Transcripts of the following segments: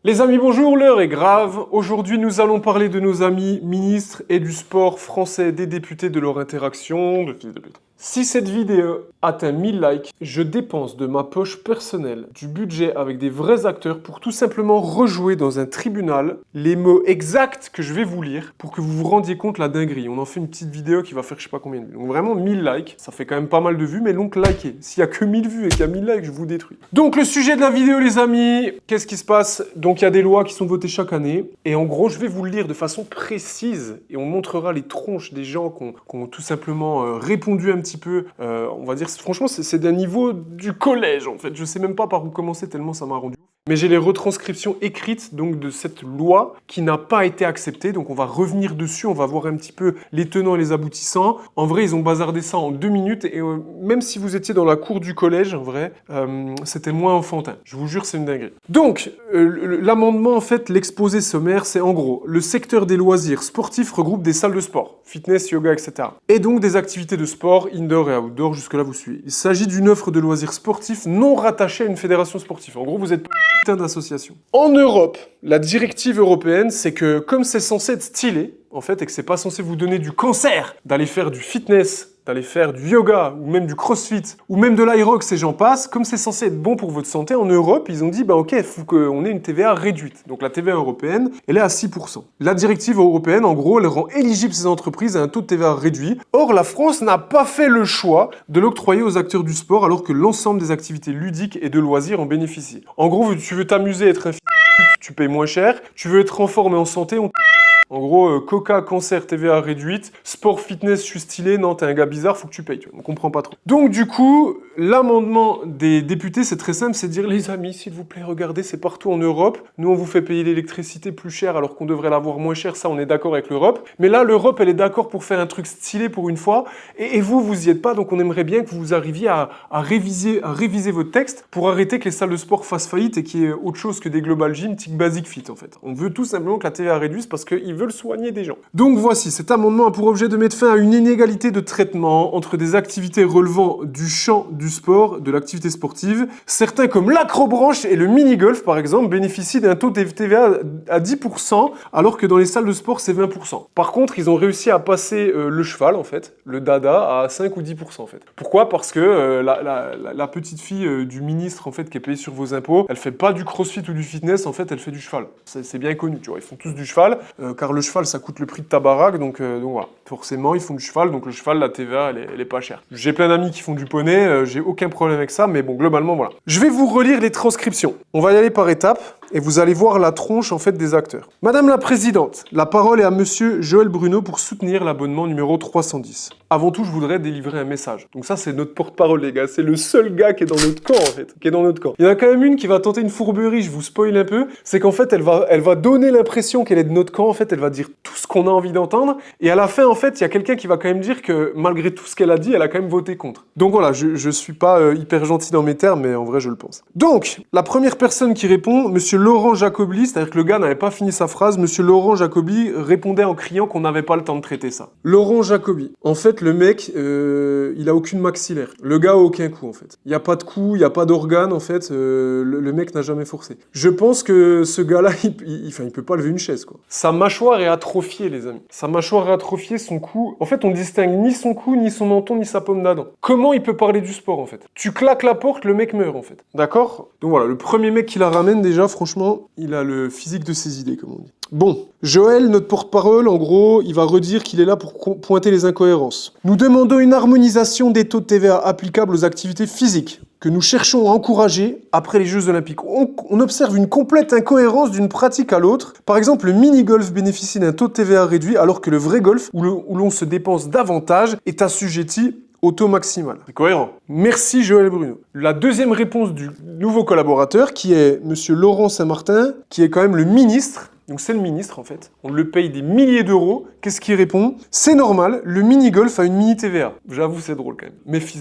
Les amis, bonjour, l'heure est grave. Aujourd'hui, nous allons parler de nos amis ministres et du sport français, des députés, de leur interaction, de fils de pute. Si cette vidéo atteint 1000 likes, je dépense de ma poche personnelle du budget avec des vrais acteurs pour tout simplement rejouer dans un tribunal les mots exacts que je vais vous lire pour que vous vous rendiez compte la dinguerie. On en fait une petite vidéo qui va faire je sais pas combien de vues. Donc vraiment 1000 likes, ça fait quand même pas mal de vues, mais donc likez. S'il y a que 1000 vues et qu'il y a 1000 likes, je vous détruis. Donc le sujet de la vidéo les amis, qu'est-ce qui se passe? Donc il y a des lois qui sont votées chaque année et en gros je vais vous le lire de façon précise et on montrera les tronches des gens qui ont tout simplement répondu un petit peu, on va dire, franchement c'est d'un niveau du collège en fait, je sais même pas par où commencer tellement ça m'a rendu. Mais j'ai les retranscriptions écrites donc de cette loi qui n'a pas été acceptée, donc on va revenir dessus, on va voir un petit peu les tenants et les aboutissants. En vrai, ils ont bazardé ça en 2 minutes et même si vous étiez dans la cour du collège, en vrai, c'était moins enfantin. Je vous jure, c'est une dinguerie. Donc, l'amendement, en fait, l'exposé sommaire, c'est en gros, le secteur des loisirs sportifs regroupe des salles de sport, fitness, yoga, etc. Et donc des activités de sport, indoor et outdoor, jusque-là vous suivez. Il s'agit d'une offre de loisirs sportifs non rattachée à une fédération sportive. En gros, vous êtes d'association. En Europe, la directive européenne, c'est que comme c'est censé être stylé, en fait, et que c'est pas censé vous donner du cancer d'aller faire du fitness, d'aller faire du yoga, ou même du crossfit, ou même de l'Aerox et j'en passe, comme c'est censé être bon pour votre santé, en Europe, ils ont dit, bah ok, il faut qu'on ait une TVA réduite. Donc la TVA européenne, elle est à 6%. La directive européenne, en gros, elle rend éligible ces entreprises à un taux de TVA réduit. Or, la France n'a pas fait le choix de l'octroyer aux acteurs du sport, alors que l'ensemble des activités ludiques et de loisirs en bénéficient. En gros, tu veux t'amuser, être un tu payes moins cher. Tu veux être en forme et en santé, en gros, coca, cancer, TVA réduite, sport, fitness, je suis stylé, non, t'es un gars bizarre, faut que tu payes, tu vois, on comprend pas trop. Donc du coup, l'amendement des députés, c'est très simple, c'est de dire, les amis, s'il vous plaît, regardez, c'est partout en Europe, nous on vous fait payer l'électricité plus cher alors qu'on devrait l'avoir moins cher, ça on est d'accord avec l'Europe, mais là l'Europe elle est d'accord pour faire un truc stylé pour une fois, et vous y êtes pas, donc on aimerait bien que vous arriviez à réviser votre texte pour arrêter que les salles de sport fassent faillite et qu'il y ait autre chose que des Global Gym, Tic Basic Fit en fait. On veut tout simplement que la TVA réduise parce qu'ils veulent soigner des gens. Donc voici, cet amendement a pour objet de mettre fin à une inégalité de traitement entre des activités relevant du champ du sport, de l'activité sportive. Certains comme l'acrobranche et le mini-golf par exemple bénéficient d'un taux de TVA à 10% alors que dans les salles de sport c'est 20%. Par contre, ils ont réussi à passer le cheval en fait, le dada à 5 ou 10% en fait. Pourquoi? Parce que la petite fille du ministre en fait qui est payée sur vos impôts, elle fait pas du crossfit ou du fitness, en fait elle fait du cheval. C'est bien connu, tu vois, ils font tous du cheval car le cheval ça coûte le prix de ta baraque, donc voilà. Forcément, ils font du cheval, donc le cheval, la TVA, elle est pas chère. J'ai plein d'amis qui font du poney, j'ai aucun problème avec ça, mais bon, globalement, voilà. Je vais vous relire les transcriptions. On va y aller par étapes, et vous allez voir la tronche, en fait, des acteurs. Madame la Présidente, la parole est à Monsieur Joël Bruno pour soutenir l'abonnement numéro 310. Avant tout, je voudrais délivrer un message. Donc ça, c'est notre porte-parole, les gars. C'est le seul gars qui est dans notre camp, en fait. Qui est dans notre camp. Il y en a quand même une qui va tenter une fourberie, je vous spoil un peu. C'est qu'en fait, elle va donner l'impression qu'elle est de notre camp. En fait, elle va dire tout ce qu'on a envie d'entendre. Et à la fin, en fait, il y a quelqu'un qui va quand même dire que malgré tout ce qu'elle a dit, elle a quand même voté contre. Donc voilà, je suis pas hyper gentil dans mes termes, mais en vrai, je le pense. Donc, la première personne qui répond, Monsieur Laurent Jacobi, c'est-à-dire que le gars n'avait pas fini sa phrase. Monsieur Laurent Jacobi répondait en criant qu'on n'avait pas le temps de traiter ça. Laurent Jacobi. En fait, le mec, il a aucune maxillaire. Le gars a aucun cou, en fait. Il n'y a pas de cou, il n'y a pas d'organe, en fait. Le mec n'a jamais forcé. Je pense que ce gars-là, il peut pas lever une chaise, quoi. Sa mâchoire est atrophiée, les amis. Sa mâchoire est atrophiée, son cou... En fait, on distingue ni son cou, ni son menton, ni sa pomme d'Adam. Comment il peut parler du sport, en fait? Tu claques la porte, le mec meurt, en fait. D'accord? Donc voilà, le premier mec qui la ramène, déjà, franchement, il a le physique de ses idées, comme on dit. Bon, Joël, notre porte-parole, en gros, il va redire qu'il est là pour pointer les incohérences. Nous demandons une harmonisation des taux de TVA applicables aux activités physiques que nous cherchons à encourager après les Jeux Olympiques. On observe une complète incohérence d'une pratique à l'autre. Par exemple, le mini-golf bénéficie d'un taux de TVA réduit alors que le vrai golf, où l'on se dépense davantage, est assujetti au taux maximal. C'est cohérent. Merci Joël Bruno. La deuxième réponse du nouveau collaborateur, qui est Monsieur Laurent Saint-Martin, qui est quand même le ministre. Donc c'est le ministre en fait. On le paye des milliers d'euros. Qu'est-ce qu'il répond? C'est normal, le mini-golf a une mini-TVA. J'avoue c'est drôle quand même. Mais fils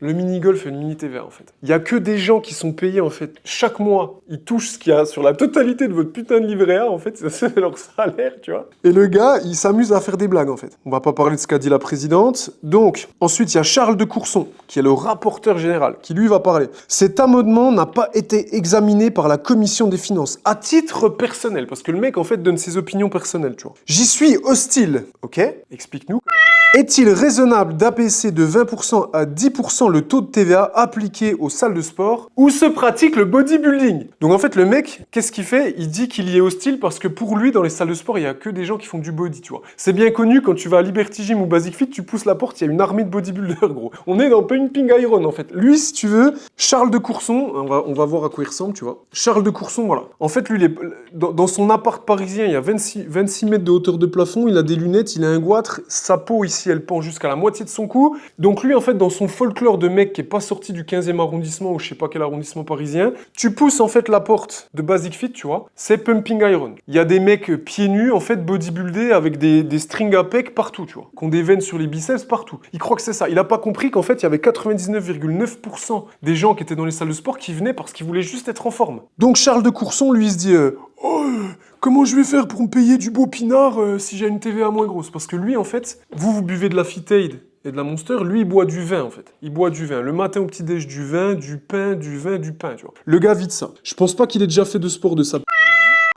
de... Le mini-golf et le mini-TVA, en fait. Il y a que des gens qui sont payés, en fait. Chaque mois, ils touchent ce qu'il y a sur la totalité de votre putain de livret A, en fait. C'est leur salaire, tu vois. Et le gars, il s'amuse à faire des blagues, en fait. On va pas parler de ce qu'a dit la présidente. Donc, ensuite, il y a Charles de Courson, qui est le rapporteur général, qui lui va parler. Cet amendement n'a pas été examiné par la commission des finances, à titre personnel, parce que le mec, en fait, donne ses opinions personnelles, tu vois. J'y suis hostile, ok? Explique-nous. Est-il raisonnable d'abaisser de 20% à 10% le taux de TVA appliqué aux salles de sport où se pratique le bodybuilding? Donc en fait, le mec, qu'est-ce qu'il fait? Il dit qu'il y est hostile parce que pour lui, dans les salles de sport, il n'y a que des gens qui font du body, tu vois. C'est bien connu, quand tu vas à Liberty Gym ou Basic Fit, tu pousses la porte, il y a une armée de bodybuilders, gros. On est dans Pumping Iron, en fait. Lui, si tu veux, Charles de Courson, on va voir à quoi il ressemble, tu vois. Charles de Courson, voilà. En fait, lui, dans son appart parisien, il y a 26 mètres de hauteur de plafond, il a des lunettes, il a un goitre, sa peau ici, elle pend jusqu'à la moitié de son cou. Donc lui, en fait, dans son folklore de mec qui est pas sorti du 15e arrondissement ou je sais pas quel arrondissement parisien, tu pousses en fait la porte de Basic Fit, tu vois, c'est Pumping Iron. Il y a des mecs pieds nus, en fait, bodybuildés avec des strings à pec partout, tu vois, qui ont des veines sur les biceps partout. Il croit que c'est ça. Il a pas compris qu'en fait, il y avait 99,9% des gens qui étaient dans les salles de sport qui venaient parce qu'ils voulaient juste être en forme. Donc Charles de Courson, lui, il se dit comment je vais faire pour me payer du beau pinard si j'ai une TVA moins grosse? Parce que lui, en fait, vous buvez de la Fit Aid et de la Monster, lui, il boit du vin, en fait. Il boit du vin. Le matin au petit-déj, du vin, du pain, du vin, du pain, tu vois. Le gars vit de ça. Je pense pas qu'il ait déjà fait de sport de sa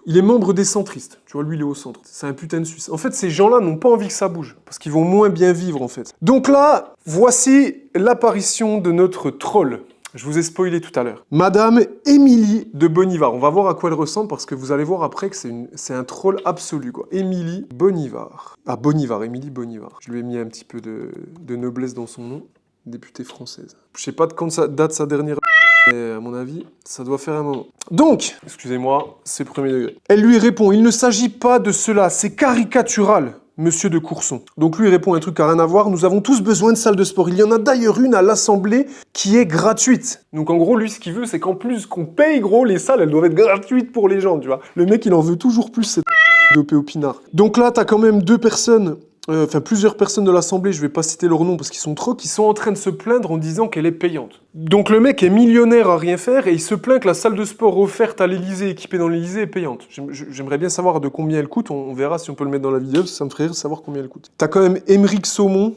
Il est membre des centristes. Tu vois, lui, il est au centre. C'est un putain de Suisse. En fait, ces gens-là n'ont pas envie que ça bouge. Parce qu'ils vont moins bien vivre, en fait. Donc là, voici l'apparition de notre troll. Je vous ai spoilé tout à l'heure. Madame Émilie de Bonivard. On va voir à quoi elle ressemble parce que vous allez voir après que c'est un troll absolu, quoi. Émilie Bonivard. Ah, Bonivard, Émilie Bonivard. Je lui ai mis un petit peu de noblesse dans son nom. Députée française. Je sais pas de quand ça date sa dernière... Mais à mon avis, ça doit faire un moment. Donc, excusez-moi, c'est premier degré. Elle lui répond, il ne s'agit pas de cela, c'est caricatural. Monsieur de Courson. Donc lui il répond un truc qui n'a rien à voir. Nous avons tous besoin de salles de sport. Il y en a d'ailleurs une à l'Assemblée qui est gratuite. Donc en gros, lui, ce qu'il veut, c'est qu'en plus qu'on paye, gros, les salles, elles doivent être gratuites pour les gens, tu vois. Le mec, il en veut toujours plus, cette dopé au pinard. Donc là, t'as quand même plusieurs personnes de l'Assemblée, je vais pas citer leur nom parce qu'ils sont trop, qui sont en train de se plaindre en disant qu'elle est payante. Donc le mec est millionnaire à rien faire et il se plaint que la salle de sport offerte à l'Elysée, équipée dans l'Elysée, est payante. J'aimerais bien savoir de combien elle coûte, on verra si on peut le mettre dans la vidéo, ça me ferait rire de savoir combien elle coûte. T'as quand même Émeric Salmon,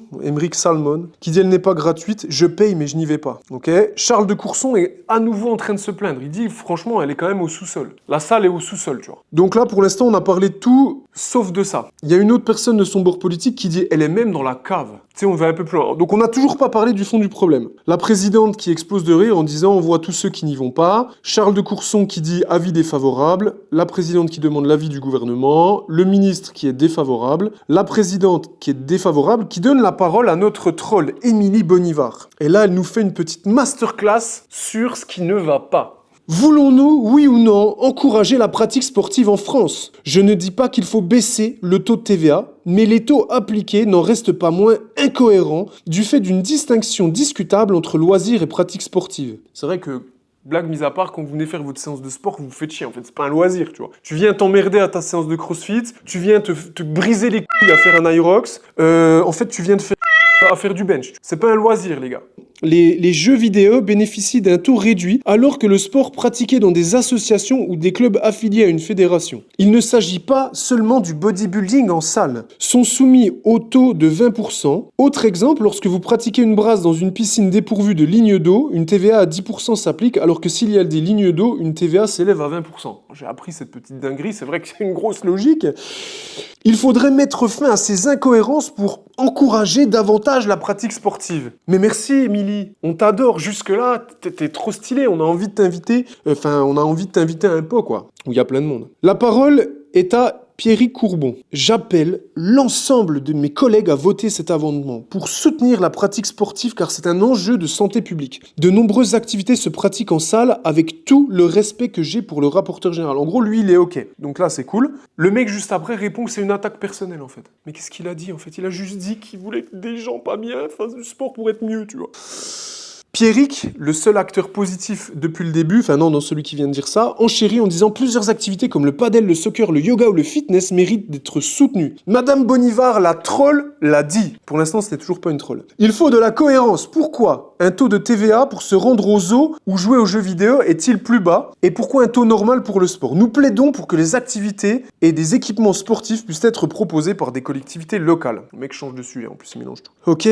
qui dit elle n'est pas gratuite, je paye mais je n'y vais pas. Ok. Charles de Courson est à nouveau en train de se plaindre, il dit franchement elle est quand même au sous-sol. La salle est au sous-sol, tu vois. Donc là pour l'instant on a parlé de tout sauf de ça. Il y a une autre personne de son bord politique qui dit elle est même dans la cave. Tu sais, on va un peu plus loin. Donc on n'a toujours pas parlé du fond du problème. La présidente qui explose de rire en disant on voit tous ceux qui n'y vont pas. Charles de Courson qui dit avis défavorable. La présidente qui demande l'avis du gouvernement. Le ministre qui est défavorable. La présidente qui est défavorable qui donne la parole à notre troll Émilie Bonivard. Et là elle nous fait une petite masterclass sur ce qui ne va pas. Voulons-nous, oui ou non, encourager la pratique sportive en France? Je ne dis pas qu'il faut baisser le taux de TVA, mais les taux appliqués n'en restent pas moins incohérents du fait d'une distinction discutable entre loisirs et pratique sportive. C'est vrai que, blague mise à part, quand vous venez faire votre séance de sport, vous vous faites chier, en fait, c'est pas un loisir, tu vois. Tu viens t'emmerder à ta séance de crossfit, tu viens te briser les couilles à faire un aerox, en fait, tu viens te faire à faire du bench. C'est pas un loisir, les gars. Les jeux vidéo bénéficient d'un taux réduit alors que le sport pratiqué dans des associations ou des clubs affiliés à une fédération. Il ne s'agit pas seulement du bodybuilding en salle. Sont soumis au taux de 20%. Autre exemple, lorsque vous pratiquez une brasse dans une piscine dépourvue de ligne d'eau, une TVA à 10% s'applique alors que s'il y a des lignes d'eau, une TVA s'élève à 20%. J'ai appris cette petite dinguerie, c'est vrai que c'est une grosse logique. Il faudrait mettre fin à ces incohérences pour encourager davantage la pratique sportive. Mais merci, Émilie. On t'adore. Jusque-là, t'es trop stylé. On a envie de t'inviter. On a envie de t'inviter à un pot, quoi. Où il y a plein de monde. La parole est à Pierrick Courbon. J'appelle l'ensemble de mes collègues à voter cet amendement pour soutenir la pratique sportive car c'est un enjeu de santé publique. De nombreuses activités se pratiquent en salle avec tout le respect que j'ai pour le rapporteur général. En gros, lui, il est OK. Donc là, c'est cool. Le mec, juste après, répond que c'est une attaque personnelle, en fait. Mais qu'est-ce qu'il a dit, en fait? Il a juste dit qu'il voulait que des gens pas bien fassent du sport pour être mieux, tu vois. Pierrick, le seul acteur positif depuis le début, non, celui qui vient de dire ça, enchérit en disant plusieurs activités comme le padel, le soccer, le yoga ou le fitness méritent d'être soutenues. Madame Bonivard, la troll, l'a dit. Pour l'instant, ce n'est toujours pas une troll. Il faut de la cohérence. Pourquoi? un taux de TVA pour se rendre aux zoos ou jouer aux jeux vidéo est-il plus bas? Et pourquoi un taux normal pour le sport? Nous plaidons pour que les activités et des équipements sportifs puissent être proposés par des collectivités locales. Le mec change de sujet, en plus il mélange tout. Ok,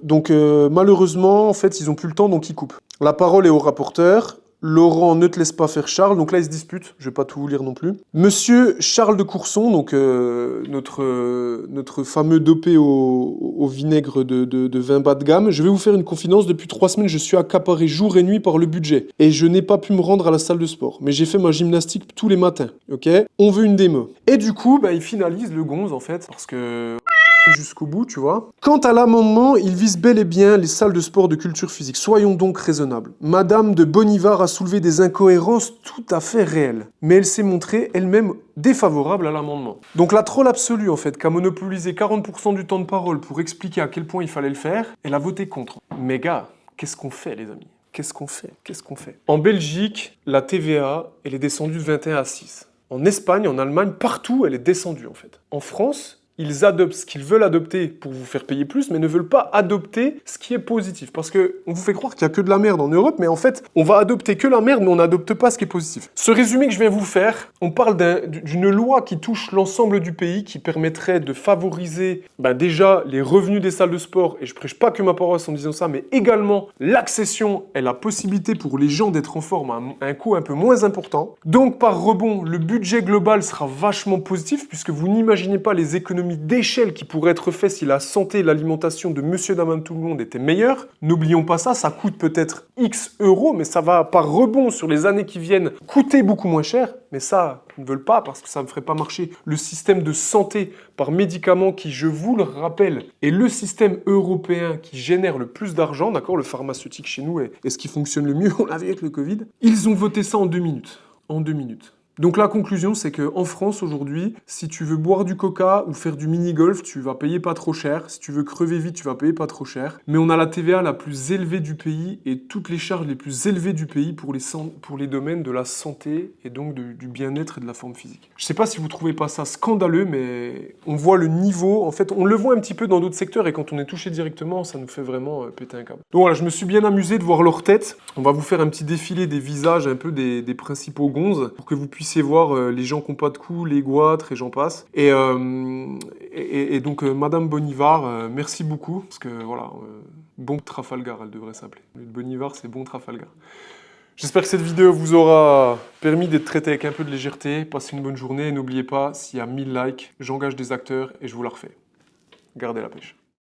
donc malheureusement, en fait, ils ont plus le temps, donc ils coupent. La parole est au rapporteur. Laurent, ne te laisse pas faire Charles. Donc là, ils se disputent. Je vais pas tout vous lire non plus. Monsieur Charles de Courson, donc notre fameux dopé au vinaigre de vin bas de gamme. Je vais vous faire une confidence. Depuis 3 semaines, je suis accaparé jour et nuit par le budget. Et je n'ai pas pu me rendre à la salle de sport. Mais j'ai fait ma gymnastique tous les matins. Ok? On veut une démo. Et du coup, bah, il finalise le gonze, en fait. Parce que... jusqu'au bout, tu vois. Quant à l'amendement, il vise bel et bien les salles de sport de culture physique. Soyons donc raisonnables. Madame de Bonnivard a soulevé des incohérences tout à fait réelles. Mais elle s'est montrée elle-même défavorable à l'amendement. Donc la troll absolue, en fait, qui a monopolisé 40% du temps de parole pour expliquer à quel point il fallait le faire, elle a voté contre. Mais gars, qu'est-ce qu'on fait, les amis? Qu'est-ce qu'on fait? Qu'est-ce qu'on fait? En Belgique, la TVA, elle est descendue de 21 à 6. En Espagne, en Allemagne, partout, elle est descendue, en fait. En France, ils adoptent ce qu'ils veulent adopter pour vous faire payer plus, mais ne veulent pas adopter ce qui est positif. Parce qu'on vous fait croire qu'il n'y a que de la merde en Europe, mais en fait, on va adopter que la merde, mais on n'adopte pas ce qui est positif. Ce résumé que je viens vous faire, on parle d'une loi qui touche l'ensemble du pays, qui permettrait de favoriser déjà les revenus des salles de sport, et je prêche pas que ma paroisse en disant ça, mais également l'accession et la possibilité pour les gens d'être en forme à un coût un peu moins important. Donc, par rebond, le budget global sera vachement positif, puisque vous n'imaginez pas les économies d'échelle qui pourrait être fait si la santé et l'alimentation de monsieur, dame, tout le monde étaient meilleures. N'oublions pas ça coûte peut-être X euros, mais ça va par rebond sur les années qui viennent coûter beaucoup moins cher. Mais ça, ils ne veulent pas parce que ça ne ferait pas marcher le système de santé par médicaments qui, je vous le rappelle, est le système européen qui génère le plus d'argent, d'accord? Le pharmaceutique chez nous est ce qui fonctionne le mieux, on l'a vu avec le Covid. Ils ont voté ça en 2 minutes. En 2 minutes. Donc la conclusion, c'est qu'en France, aujourd'hui, si tu veux boire du coca ou faire du mini-golf, tu vas payer pas trop cher. Si tu veux crever vite, tu vas payer pas trop cher. Mais on a la TVA la plus élevée du pays et toutes les charges les plus élevées du pays pour les domaines de la santé et donc du bien-être et de la forme physique. Je sais pas si vous trouvez pas ça scandaleux, mais on voit le niveau. En fait, on le voit un petit peu dans d'autres secteurs et quand on est touché directement, ça nous fait vraiment péter un câble. Donc voilà, je me suis bien amusé de voir leur tête. On va vous faire un petit défilé des visages un peu des principaux gonzes pour que vous puissiez voir les gens qui n'ont pas de cou, les goitres et j'en passe. Et donc, Madame Bonnivard, merci beaucoup, parce que voilà, bon Trafalgar, elle devrait s'appeler. Bonnivard, c'est bon Trafalgar. J'espère que cette vidéo vous aura permis d'être traité avec un peu de légèreté. Passez une bonne journée et n'oubliez pas, s'il y a 1000 likes, j'engage des acteurs et je vous la refais. Gardez la pêche.